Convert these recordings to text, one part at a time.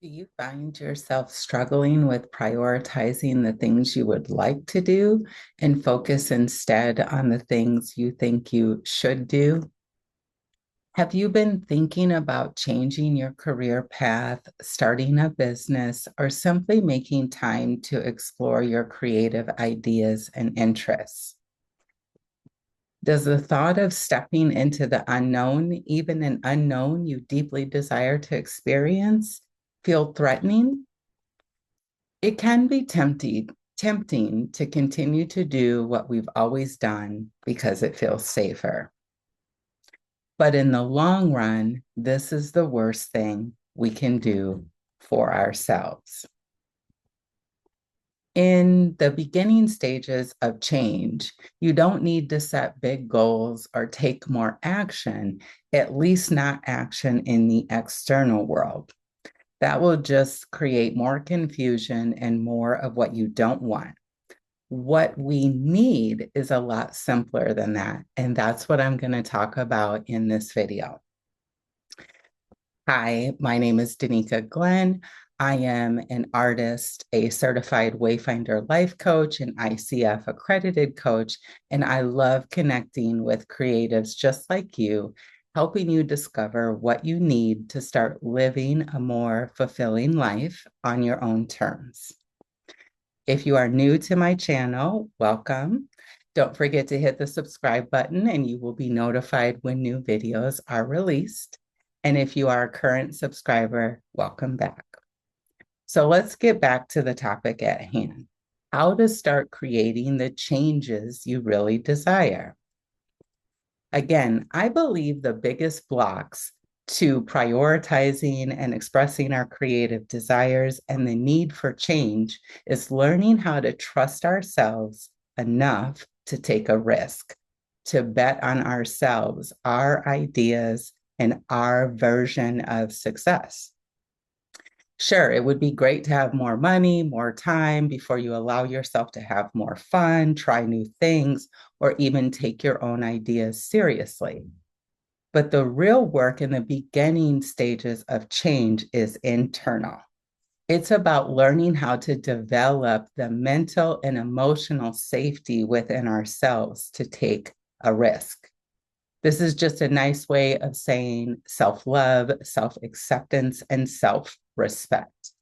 Do you find yourself struggling with prioritizing the things you would like to do and focus instead on the things you think you should do? Have you been thinking about changing your career path, starting a business, or simply making time to explore your creative ideas and interests? Does the thought of stepping into the unknown, even an unknown you deeply desire to experience, feel threatening? It can be tempting to continue to do what we've always done because it feels safer. But in the long run, this is the worst thing we can do for ourselves. In the beginning stages of change, you don't need to set big goals or take more action, at least not action in the external world. That will just create more confusion and more of what you don't want. What we need is a lot simpler than that. And that's what I'm going to talk about in this video. Hi, my name is Danica Glenn. I am an artist, a certified Wayfinder life coach, an ICF accredited coach, and I love connecting with creatives just like you, helping you discover what you need to start living a more fulfilling life on your own terms. If you are new to my channel, welcome. Don't forget to hit the subscribe button and you will be notified when new videos are released. And if you are a current subscriber, welcome back. So let's get back to the topic at hand. How to start creating the changes you really desire. Again, I believe the biggest blocks to prioritizing and expressing our creative desires and the need for change is learning how to trust ourselves enough to take a risk, to bet on ourselves, our ideas, and our version of success. Sure, it would be great to have more money, more time before you allow yourself to have more fun, try new things, or even take your own ideas seriously. But the real work in the beginning stages of change is internal. It's about learning how to develop the mental and emotional safety within ourselves to take a risk. This is just a nice way of saying self-love, self-acceptance, and self-respect.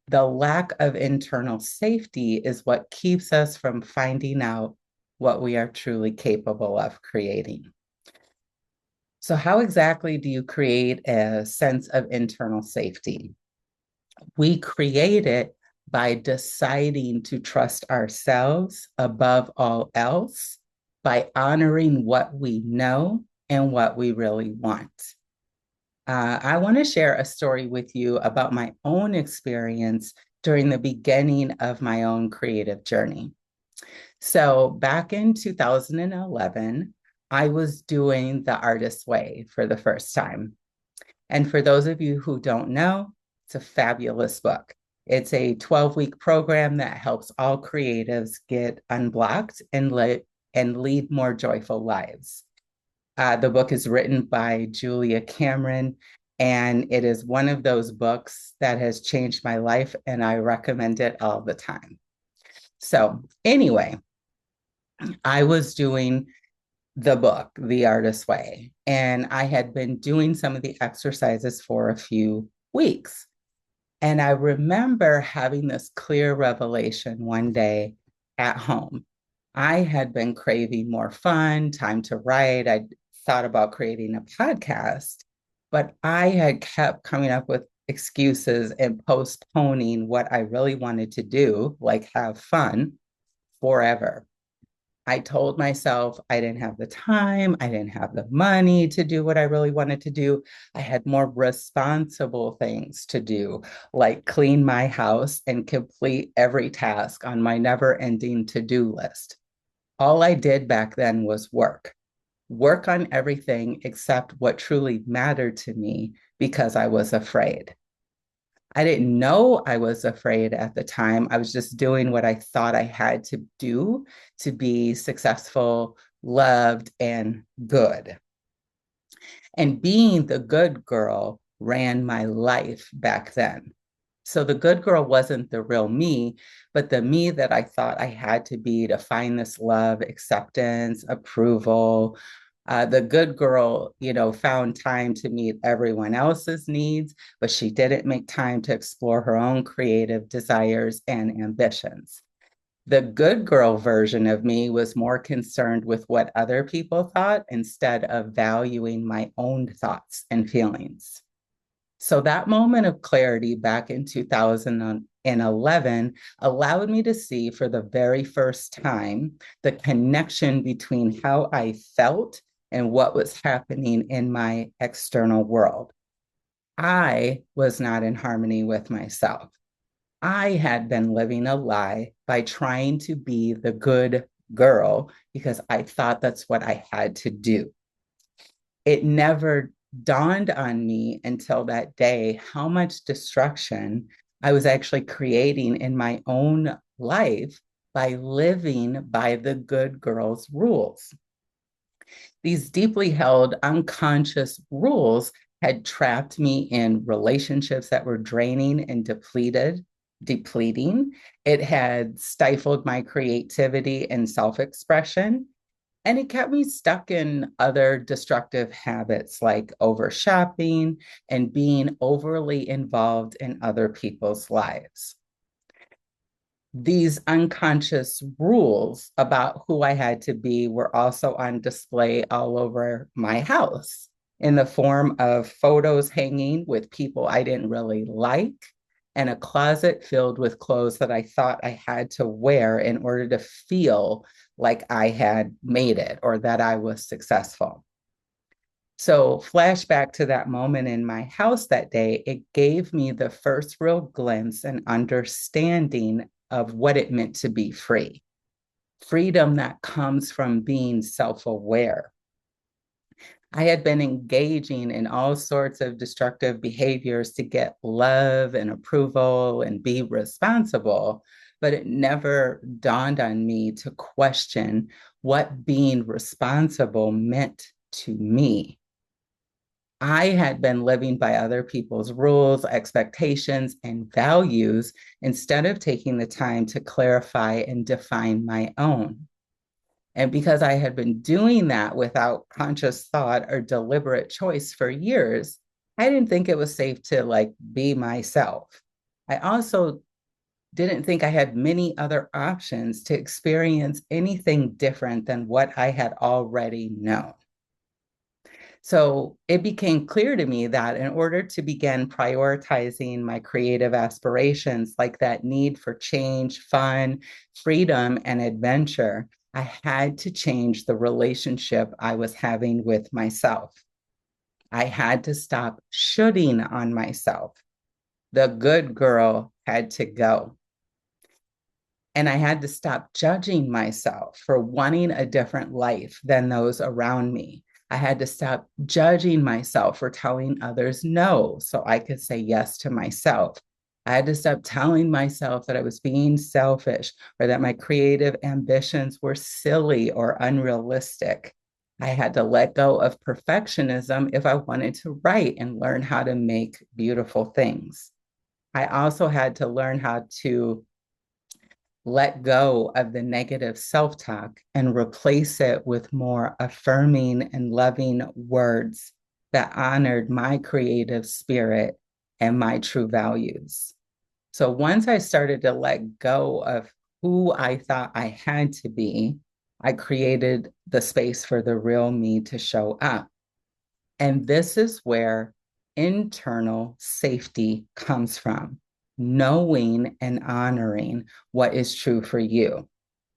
The lack of internal safety is what keeps us from finding out what we are truly capable of creating. So how exactly do you create a sense of internal safety? We create it by deciding to trust ourselves above all else, by honoring what we know and what we really want. I want to share a story with you about my own experience during the beginning of my own creative journey. So back in 2011, I was doing The Artist's Way for the first time. And for those of you who don't know, it's a fabulous book. It's a 12-week program that helps all creatives get unblocked and lead more joyful lives. The book is written by Julia Cameron, and it is one of those books that has changed my life, and I recommend it all the time. So anyway, I was doing the book, The Artist's Way, and I had been doing some of the exercises for a few weeks. And I remember having this clear revelation one day at home. I had been craving more fun, time to write. I thought about creating a podcast, but I had kept coming up with excuses and postponing what I really wanted to do, like have fun, forever. I told myself I didn't have the time, I didn't have the money to do what I really wanted to do. I had more responsible things to do, like clean my house and complete every task on my never-ending to-do list. All I did back then was work on everything except what truly mattered to me because I was afraid. I didn't know I was afraid at the time. I was just doing what I thought I had to do to be successful, loved, and good. And being the good girl ran my life back then. So the good girl wasn't the real me, but the me that I thought I had to be to find this love, acceptance, approval. The good girl, found time to meet everyone else's needs, but she didn't make time to explore her own creative desires and ambitions. The good girl version of me was more concerned with what other people thought instead of valuing my own thoughts and feelings. So that moment of clarity back in 2011 allowed me to see for the very first time the connection between how I felt and what was happening in my external world. I was not in harmony with myself. I had been living a lie by trying to be the good girl because I thought that's what I had to do. It never dawned on me until that day how much destruction I was actually creating in my own life by living by the good girl's rules. These deeply held unconscious rules had trapped me in relationships that were draining and depleting. It had stifled my creativity and self expression. And it kept me stuck in other destructive habits like over shopping and being overly involved in other people's lives. These unconscious rules about who I had to be were also on display all over my house in the form of photos hanging with people I didn't really like and a closet filled with clothes that I thought I had to wear in order to feel like I had made it or that I was successful. So, flashback to that moment in my house that day, it gave me the first real glimpse and understanding of what it meant to be free. Freedom that comes from being self aware. I had been engaging in all sorts of destructive behaviors to get love and approval and be responsible, but it never dawned on me to question what being responsible meant to me. I had been living by other people's rules, expectations, and values instead of taking the time to clarify and define my own. And because I had been doing that without conscious thought or deliberate choice for years, I didn't think it was safe to like be myself. I also didn't think I had many other options to experience anything different than what I had already known. So it became clear to me that in order to begin prioritizing my creative aspirations, like that need for change, fun, freedom, and adventure, I had to change the relationship I was having with myself. I had to stop shooting on myself. The good girl had to go. And I had to stop judging myself for wanting a different life than those around me. I had to stop judging myself for telling others no so I could say yes to myself. I had to stop telling myself that I was being selfish or that my creative ambitions were silly or unrealistic. I had to let go of perfectionism if I wanted to write and learn how to make beautiful things. I also had to learn how to let go of the negative self talk and replace it with more affirming and loving words that honored my creative spirit and my true values. So once I started to let go of who I thought I had to be, I created the space for the real me to show up. And this is where internal safety comes from, knowing and honoring what is true for you.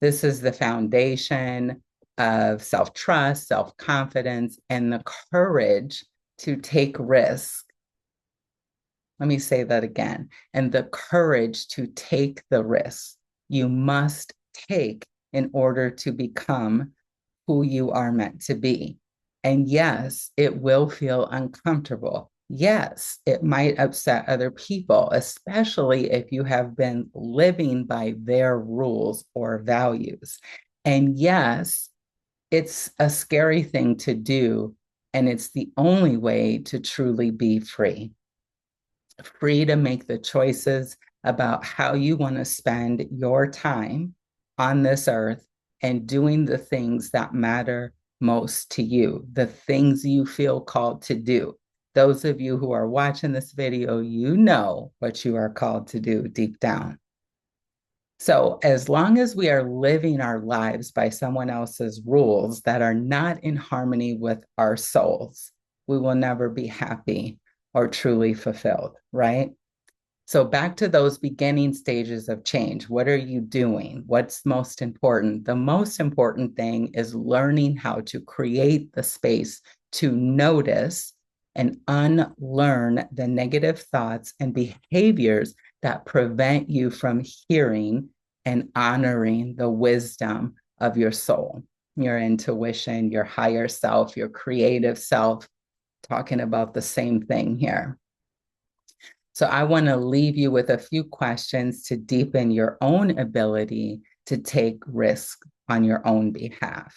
This is the foundation of self trust, self confidence, and the courage to take risks. Let me say that again. And the courage to take the risks you must take in order to become who you are meant to be. And yes, it will feel uncomfortable. Yes, it might upset other people, especially if you have been living by their rules or values. And yes, it's a scary thing to do And it's the only way to truly be free, free to make the choices about how you want to spend your time on this earth and doing the things that matter most to you, the things you feel called to do. Those of you who are watching this video, you know what you are called to do deep down. So, as long as we are living our lives by someone else's rules that are not in harmony with our souls, we will never be happy or truly fulfilled, right? So, back to those beginning stages of change. What are you doing? What's most important? The most important thing is learning how to create the space to notice and unlearn the negative thoughts and behaviors that prevent you from hearing and honoring the wisdom of your soul, your intuition, your higher self, your creative self, talking about the same thing here. So I want to leave you with a few questions to deepen your own ability to take risk on your own behalf.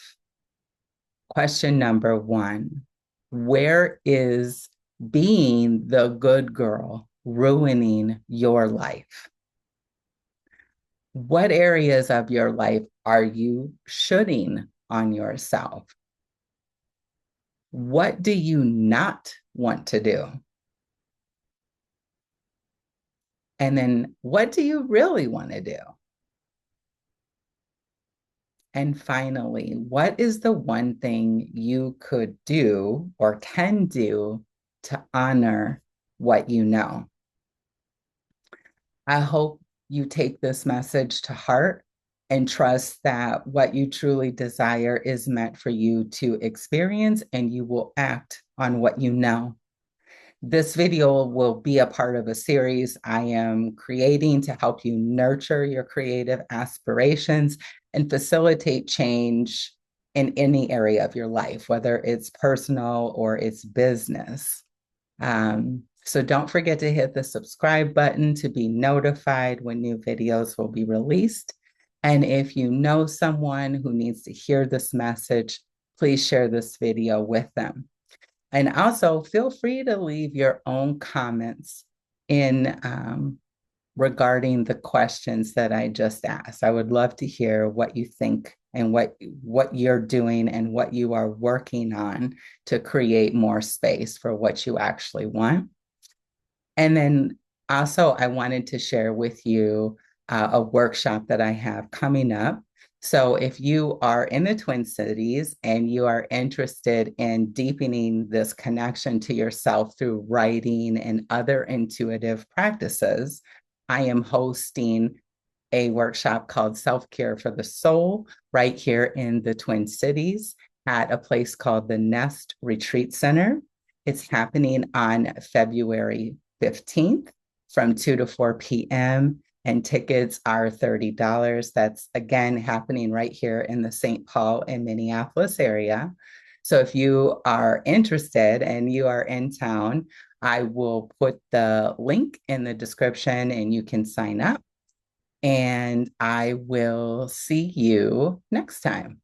Question number one, where is being the good girl ruining your life? What areas of your life are you shoulding on yourself? What do you not want to do? And then what do you really want to do? And finally, what is the one thing you could do or can do to honor what you know? I hope you take this message to heart and trust that what you truly desire is meant for you to experience, and you will act on what you know. This video will be a part of a series I am creating to help you nurture your creative aspirations and facilitate change in any area of your life, whether it's personal or it's business. So don't forget to hit the subscribe button to be notified when new videos will be released. And if you know someone who needs to hear this message, please share this video with them. And also feel free to leave your own comments in regarding the questions that I just asked. I would love to hear what you think and what you're doing and what you are working on to create more space for what you actually want. And then also, I wanted to share with you a workshop that I have coming up. So, if you are in the Twin Cities and you are interested in deepening this connection to yourself through writing and other intuitive practices, I am hosting a workshop called Self-Care for the Soul right here in the Twin Cities at a place called the Nest Retreat Center. It's happening on February 15th from 2 to 4 p.m. and tickets are $30. That's again happening right here in the St. Paul and Minneapolis area. So if you are interested and you are in town, I will put the link in the description and you can sign up. And I will see you next time.